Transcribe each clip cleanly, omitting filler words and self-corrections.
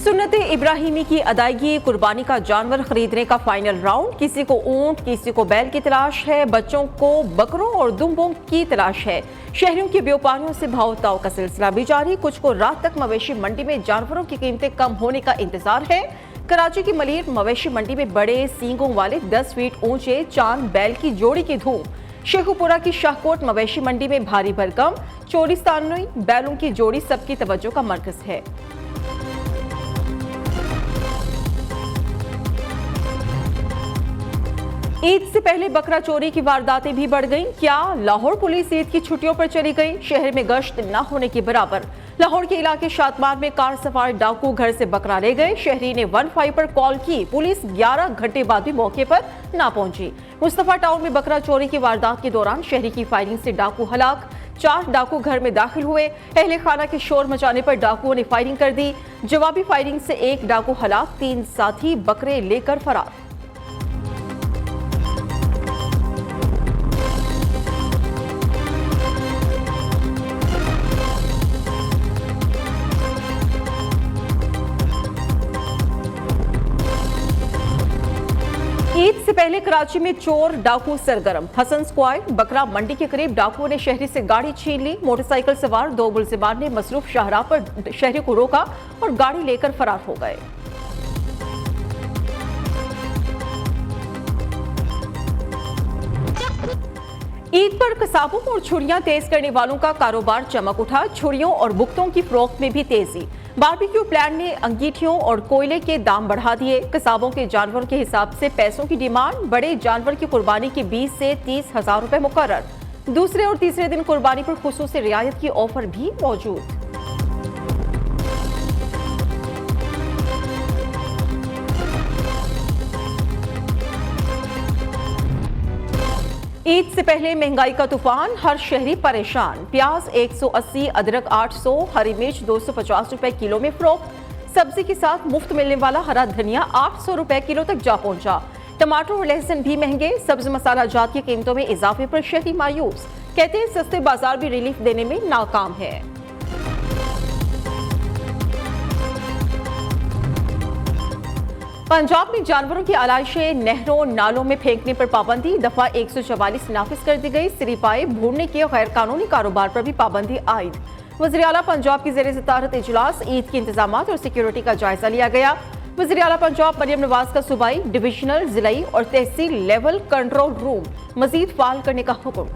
सुन्नत इब्राहिमी की अदायगी, कुर्बानी का जानवर खरीदने का फाइनल राउंड। किसी को ऊंट, किसी को बैल की तलाश है, बच्चों को बकरों और दुम्बों की तलाश है। शहरियों की व्यापारियों से भाव ताव का सिलसिला भी जारी। कुछ को रात तक मवेशी मंडी में जानवरों की कीमतें कम होने का इंतजार है। कराची की मलीर मवेशी मंडी में बड़े सींगों वाले 10 फीट ऊंचे चांद बैल की जोड़ी की धूम। शेखुपुरा की शाहकोट मवेशी मंडी में भारी भरकम चोरिस्तानी बैलों की जोड़ी सबकी तवज्जो का मरकज है। ईद से पहले बकरा चोरी की वारदातें भी बढ़ गईं। क्या लाहौर पुलिस ईद की छुट्टियों पर चली गई? शहर में गश्त न होने के बराबर। लाहौर के इलाके शातमार में कार सवार डाकू घर से बकरा ले गए। शहरी ने 15 पर कॉल की, पुलिस 11 घंटे बाद भी मौके पर ना पहुंची। मुस्तफा टाउन में बकरा चोरी की वारदात के दौरान शहरी की फायरिंग से डाकू हलाक। 4 डाकू घर में दाखिल हुए। अहले खाना के शोर मचाने पर डाकुओं ने फायरिंग कर दी। जवाबी फायरिंग से 1 डाकू हलाक, 3 साथी बकरे लेकर फरार। ईद से पहले कराची में चोर डाकू सरगर्म। हसन स्क्वायर बकरा मंडी के करीब डाकुओं ने शहरी से गाड़ी छीन ली। मोटरसाइकिल सवार 2 मुलजिमान ने मसरूफ शाहराह पर शहरी को रोका और गाड़ी लेकर फरार हो गए। ईद पर कसाबों और छुरियां तेज करने वालों का कारोबार चमक उठा। छुरियों और बुख्तों की फरोख्त में भी तेजी। बारबेक्यू प्लांट ने अंगीठियों और कोयले के दाम बढ़ा दिए। कसाबों के जानवर के हिसाब से पैसों की डिमांड। बड़े जानवर की कुर्बानी के 20 से 30 हजार रुपए मुकर्रर। दूसरे और तीसरे दिन कुर्बानी पर खुसूसी रियायत की ऑफर भी मौजूद। ईद से पहले महंगाई का तूफान, हर शहरी परेशान। प्याज 180, अदरक 800, हरी मिर्च 250 रुपए किलो में फरोख्त। सब्जी के साथ मुफ्त मिलने वाला हरा धनिया 800 रुपए किलो तक जा पहुंचा। टमाटर और लहसुन भी महंगे। सब्ज मसाला जात की कीमतों में इजाफे पर शहरी मायूस। कहते हैं सस्ते बाजार भी रिलीफ देने में नाकाम है। पंजाब में जानवरों की आलाइशें नहरों नालों में फेंकने पर पाबंदी। दफा 144 नाफिज कर दी गई। सिरिपाए भूनने के गैर कानूनी कारोबार पर भी पाबंदी आयद। वज़ीर आला पंजाब की ज़ेर सदारत इजलास। ईद के इंतजामात और सिक्योरिटी का जायजा लिया गया। वज़ीर आला पंजाब मरियम नवाज का सूबाई, डिविजनल, जिलाई और तहसील लेवल कंट्रोल रूम मजीद फाल करने का हुक्म।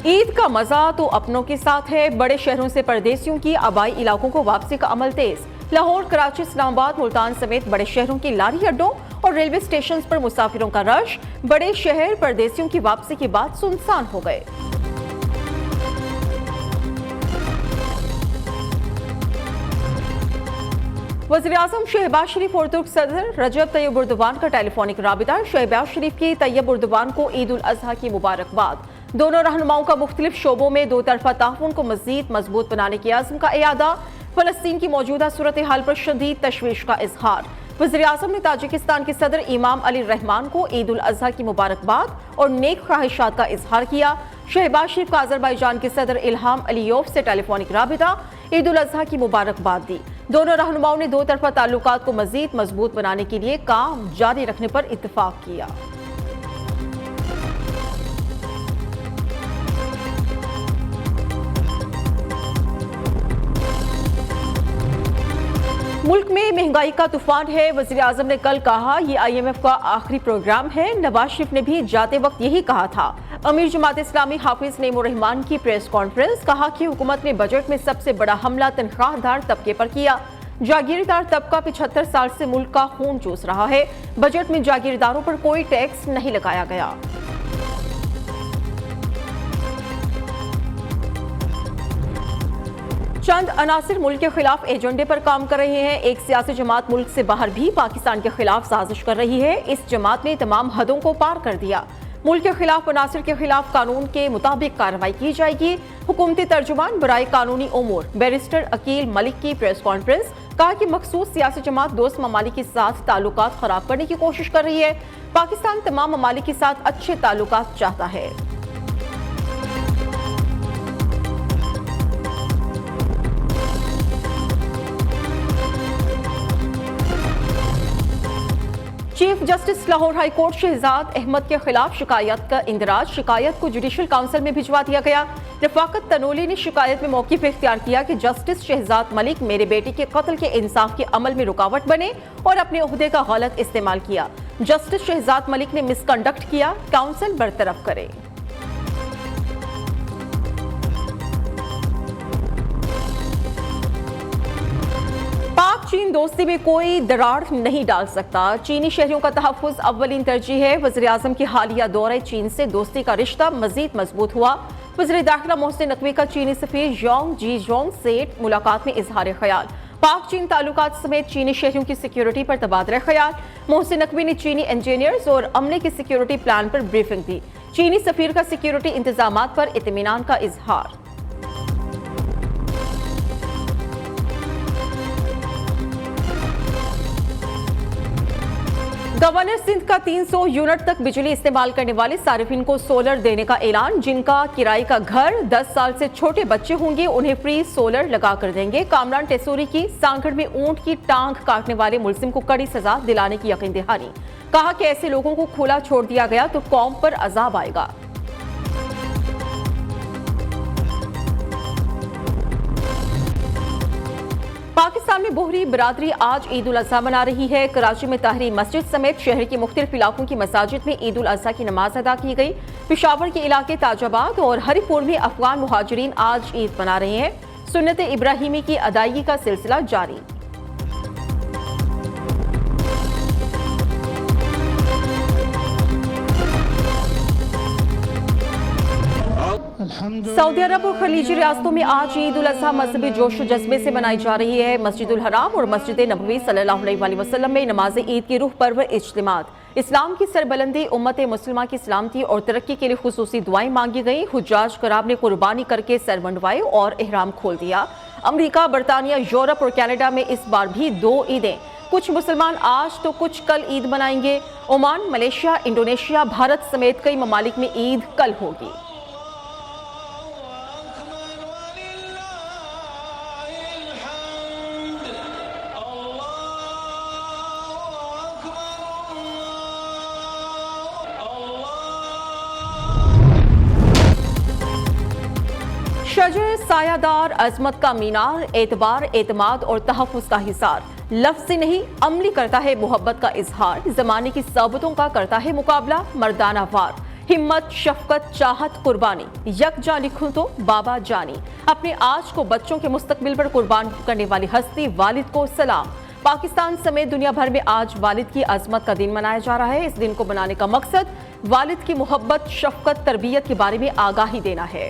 ईद का मजा तो अपनों के साथ है। बड़े शहरों से परदेसियों की आबाई इलाकों को वापसी का अमल तेज। लाहौर, कराची, इस्लामाबाद, मुल्तान समेत बड़े शहरों की लारी अड्डों और रेलवे स्टेशन पर मुसाफिरों का रश। बड़े शहर परदेसियों की वापसी के बाद सुनसान हो गए। वज़ीर-ए-आज़म शहबाज शरीफ और तुर्क सदर रजब तैयब उर्दवान का टेलीफोनिक राबिता। शहबाज शरीफ की तैयब उर्दवान को ईद उल अज़हा की मुबारकबाद। दोनों रहनुमाओं का मुख्तलिफ शोबों में 2 तरफा ताउन को मजीद मजबूत बनाने के आज़म का इरादा। फलस्तीन की मौजूदा सूरत हाल पर शदीद तशवीश का इजहार। वज़ीर-ए-आज़म ने ताजिकिस्तान के सदर इमाम अली रहमान को ईद उल अज़हा की मुबारकबाद और नेक ख्वाहिशात का इजहार किया। शहबाज शरीफ का अज़रबैजान के सदर इल्हाम अलीयोव से टेलीफोनिक राबिता। ईद उल अज़हा की मुबारकबाद दी। दोनों रहनुमाओं ने 2 तरफा ताल्लुकात को मजीद मजबूत बनाने के लिए काम जारी रखने पर इत्तफाक किया। मुल्क में महंगाई का तूफान है। वज़ीर-ए-आज़म ने कल कहा ये IMF का आखिरी प्रोग्राम है। नवाज शरीफ ने भी जाते वक्त यही कहा था। अमीर जमात इस्लामी हाफिज नईमुर रहमान की प्रेस कॉन्फ्रेंस। कहा कि हुकूमत ने बजट में सबसे बड़ा हमला तनख्वाहदार तबके पर किया। जागीरदार तबका 75 साल से मुल्क का खून चूस रहा है। बजट में जागीरदारों पर कोई टैक्स नहीं लगाया गया। चंद अनासिर मुल्क के खिलाफ एजेंडे पर काम कर रहे हैं। एक सियासी जमात मुल्क से बाहर भी पाकिस्तान के खिलाफ साजिश कर रही है। इस जमात ने तमाम हदों को पार कर दिया। मुल्क के खिलाफ अनासिर के खिलाफ कानून के मुताबिक कार्रवाई की जाएगी। हुकूमती तर्जुमान बराए कानूनी उमूर बैरिस्टर अकील मलिक की प्रेस कॉन्फ्रेंस। कहा कि मखसूस सियासी जमात दोस्त ममालिक के साथ ताल्लुकात खराब करने की कोशिश कर रही है। पाकिस्तान तमाम ममालिक के साथ अच्छे ताल्लुकात चाहता है। Chief justice Lahore high court Shahzad Ahmad के खिलाफ शिकायत का इंदराज, शिकायत को जुडिशल काउंसिल में भिजवा दिया गया। रफाकत तनोली ने शिकायत में मौक़िफ़ इख्तियार किया कि जस्टिस शहजाद मलिक मेरे बेटे के कत्ल के इंसाफ के अमल में रुकावट बने और अपने ओहदे का गलत इस्तेमाल किया। जस्टिस शहजाद मलिक ने मिसकंडक्ट किया, काउंसिल बरतरफ करे। पाक चीन दोस्ती में कोई दरार नहीं डाल सकता, चीनी शहरियों का तहफ़्फ़ुज़ अव्वलीन तरजीह है। वज़ीर आज़म की हालिया दौरे चीन से दोस्ती का रिश्ता मज़ीद मजबूत हुआ। वज़ीर दाखिला मोहसिन नकवी का चीनी सफ़ीर जोंग जीजोंग से मुलाकात में इजहार ख्याल। पाक चीन ताल्लुकात समेत चीनी शहरियों की सिक्योरिटी पर तबादला ख्याल। मोहसिन नकवी ने चीनी इंजीनियर्स और अमले के सिक्योरिटी प्लान पर ब्रीफिंग दी। चीनी सफ़ीर का सिक्योरिटी इंतजामात पर इत्मीनान का इजहार। गवर्नर सिंध का 300 यूनिट तक बिजली इस्तेमाल करने वाले सारिफिन को सोलर देने का ऐलान। जिनका किराए का घर 10 साल से छोटे बच्चे होंगे उन्हें फ्री सोलर लगा कर देंगे। कामरान टेसूरी की सांगड़ में ऊंट की टांग काटने वाले मुलजिम को कड़ी सजा दिलाने की यकीन दहानी। कहा कि ऐसे लोगों को खुला छोड़ दिया गया तो कौम पर अजाब आएगा। पाकिस्तान में बोहरी बरादरी आज ईद उल अज़हा मना रही है। कराची में ताहरी मस्जिद समेत शहर के मुख्तलिफ इलाकों की मसाजिद में ईद उल अज़हा की नमाज अदा की गई। पेशावर के इलाके ताजाबाद और हरिपुर में अफगान मुहाजिरीन आज ईद मना रहे हैं। सुन्नत इब्राहिमी की अदायगी का सिलसिला जारी। सऊदी अरब और खलीजी रियासतों में आज ईद उल अज़हा मजहबी जोश व जज्बे से मनाई जा रही है। मस्जिदुल हराम और मस्जिद नबवी सल्लल्लाहु अलैहि वसल्लम में नमाज ईद की रूह परवर इज्तिमात। इस्लाम की सरबलंदी, उम्मत मुस्लिमा की सलामती और तरक्की के लिए खुसूसी दुआएं मांगी गई। हुज्जाज कराम ने कुर्बानी करके सर मंडवाए और एहराम खोल दिया। अमरीका, बरतानिया, यूरोप और कनाडा में इस बार भी 2 ईदें। कुछ मुसलमान आज तो कुछ कल ईद मनाएंगे। ओमान, मलेशिया, इंडोनेशिया, भारत समेत कई ममालिक में ईद कल होगी। शजर सायादार, अजमत का मीनार, एतबार, एतमाद और तहफ़्फ़ुज़ का हिसार। लफ्ज़ नहीं अमली करता है मोहब्बत का इजहार। ज़माने की साबतों का करता है मुकाबला मर्दाना वार। हिम्मत, शफ़क़त, चाहत, कुर्बानी, यकजा लिखूं तो बाबा जानी। अपने आज को बच्चों के मुस्तकबिल पर कुर्बान करने वाली हस्ती वालिद को सलाम। पाकिस्तान समेत दुनिया भर में आज वालिद की अज़मत का दिन मनाया जा रहा है। इस दिन को मनाने का मकसद वालिद की मोहब्बत, शफ़क़त, तरबियत के बारे में आगाही देना है।